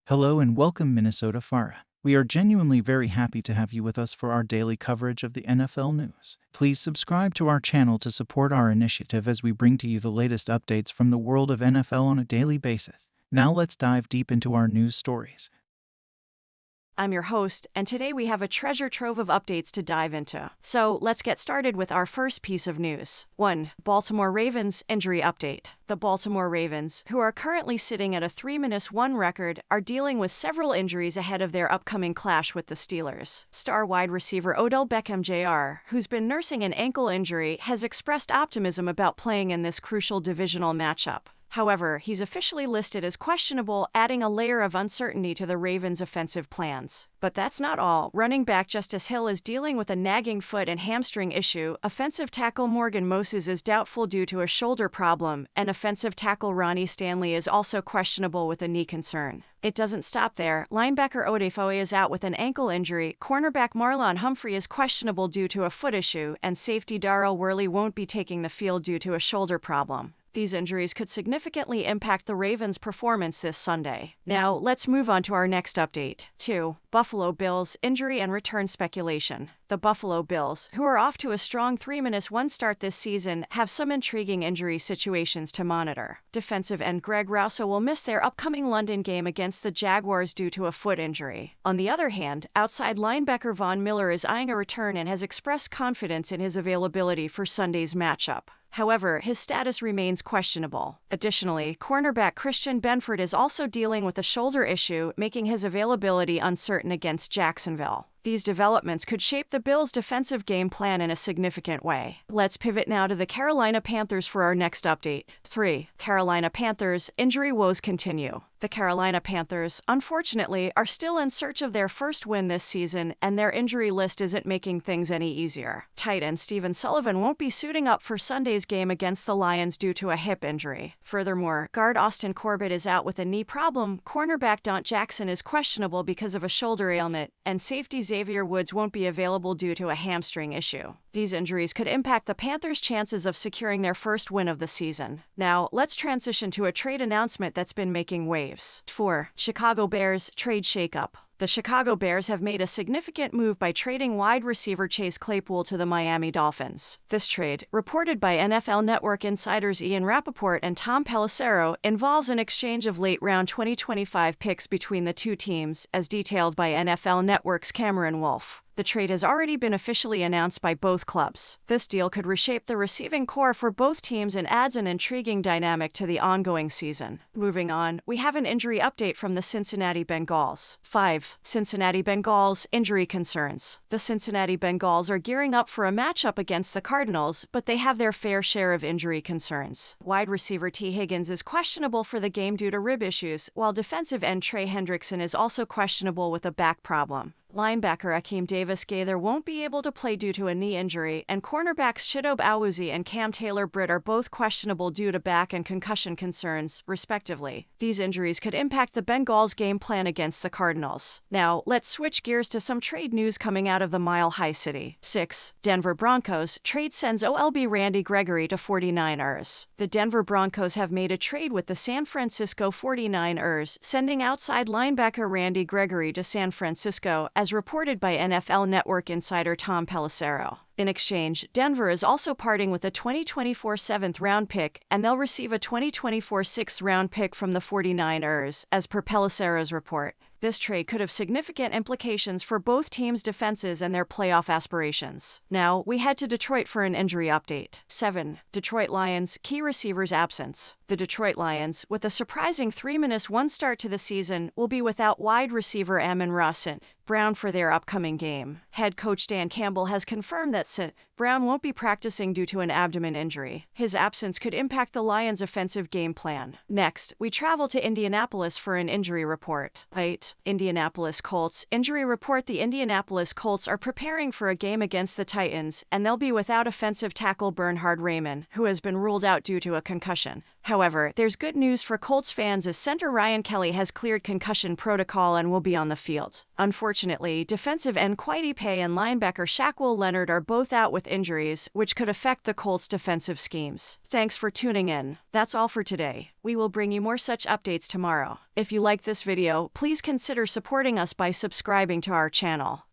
Hello and welcome, Minnesota Farah. We are genuinely very happy to have you with us for our daily coverage of the NFL news. Please subscribe to our channel to support our initiative as we bring to you the latest updates from the world of NFL on a daily basis. Now let's dive deep into our news stories. I'm your host, and today we have a treasure trove of updates to dive into. So let's get started with our first piece of news. 1. Baltimore Ravens injury update. The Baltimore Ravens, who are currently sitting at a 3-1 record, are dealing with several injuries ahead of their upcoming clash with the Steelers. Star wide receiver Odell Beckham Jr., who's been nursing an ankle injury, has expressed optimism about playing in this crucial divisional matchup. However, he's officially listed as questionable, adding a layer of uncertainty to the Ravens' offensive plans. But that's not all. Running back Justice Hill is dealing with a nagging foot and hamstring issue. Offensive tackle Morgan Moses is doubtful due to a shoulder problem, and offensive tackle Ronnie Stanley is also questionable with a knee concern. It doesn't stop there. Linebacker Odefoe is out with an ankle injury, cornerback Marlon Humphrey is questionable due to a foot issue, and safety Darrell Worley won't be taking the field due to a shoulder problem. These injuries could significantly impact the Ravens' performance this Sunday. Now, let's move on to our next update. 2. Buffalo Bills injury and return speculation. The Buffalo Bills, who are off to a strong 3-1 start this season, have some intriguing injury situations to monitor. Defensive end Greg Rousseau will miss their upcoming London game against the Jaguars due to a foot injury. On the other hand, outside linebacker Von Miller is eyeing a return and has expressed confidence in his availability for Sunday's matchup. However, his status remains questionable. Additionally, cornerback Christian Benford is also dealing with a shoulder issue, making his availability uncertain against Jacksonville. These developments could shape the Bills' defensive game plan in a significant way. Let's pivot now to the Carolina Panthers for our next update. 3. Carolina Panthers injury woes continue. The Carolina Panthers, unfortunately, are still in search of their first win this season, and their injury list isn't making things any easier. Tight end Stephen Sullivan won't be suiting up for Sunday's game against the Lions due to a hip injury. Furthermore, guard Austin Corbett is out with a knee problem, cornerback Dante Jackson is questionable because of a shoulder ailment, and safety Xavier Woods won't be available due to a hamstring issue. These injuries could impact the Panthers' chances of securing their first win of the season. Now, let's transition to a trade announcement that's been making waves. 4. Chicago Bears trade shakeup. The Chicago Bears have made a significant move by trading wide receiver Chase Claypool to the Miami Dolphins. This trade, reported by NFL Network insiders Ian Rappaport and Tom Pelissero, involves an exchange of late-round 2025 picks between the two teams, as detailed by NFL Network's Cameron Wolfe. The trade has already been officially announced by both clubs. This deal could reshape the receiving core for both teams and adds an intriguing dynamic to the ongoing season. Moving on, we have an injury update from the Cincinnati Bengals. 5. Cincinnati Bengals injury concerns. The Cincinnati Bengals are gearing up for a matchup against the Cardinals, but they have their fair share of injury concerns. Wide receiver T. Higgins is questionable for the game due to rib issues, while defensive end Trey Hendrickson is also questionable with a back problem. Linebacker Akeem Davis-Gaither won't be able to play due to a knee injury, and cornerbacks Chidobe Awuzie and Cam Taylor-Britt are both questionable due to back and concussion concerns, respectively. These injuries could impact the Bengals' game plan against the Cardinals. Now, let's switch gears to some trade news coming out of the Mile High City. 6. Denver Broncos trade sends OLB Randy Gregory to 49ers. The Denver Broncos have made a trade with the San Francisco 49ers, sending outside linebacker Randy Gregory to San Francisco, as reported by NFL Network insider Tom Pelissero. In exchange, Denver is also parting with a 2024 7th-round pick, and they'll receive a 2024 6th-round pick from the 49ers, as per Pelissero's report. This trade could have significant implications for both teams' defenses and their playoff aspirations. Now, we head to Detroit for an injury update. 7. Detroit Lions key receivers absence. The Detroit Lions, with a surprising 3-1 start to the season, will be without wide receiver Amon-Ra St. Brown for their upcoming game. Head coach Dan Campbell has confirmed that St. Brown won't be practicing due to an abdomen injury. His absence could impact the Lions' offensive game plan. Next, we travel to Indianapolis for an injury report. 8. Indianapolis Colts injury report. The Indianapolis Colts are preparing for a game against the Titans, and they'll be without offensive tackle Bernhard Raimann, who has been ruled out due to a concussion. However, there's good news for Colts fans as center Ryan Kelly has cleared concussion protocol and will be on the field. Unfortunately, defensive end Kwity Paye and linebacker Shaquille Leonard are both out with injuries, which could affect the Colts' defensive schemes. Thanks for tuning in. That's all for today. We will bring you more such updates tomorrow. If you like this video, please consider supporting us by subscribing to our channel.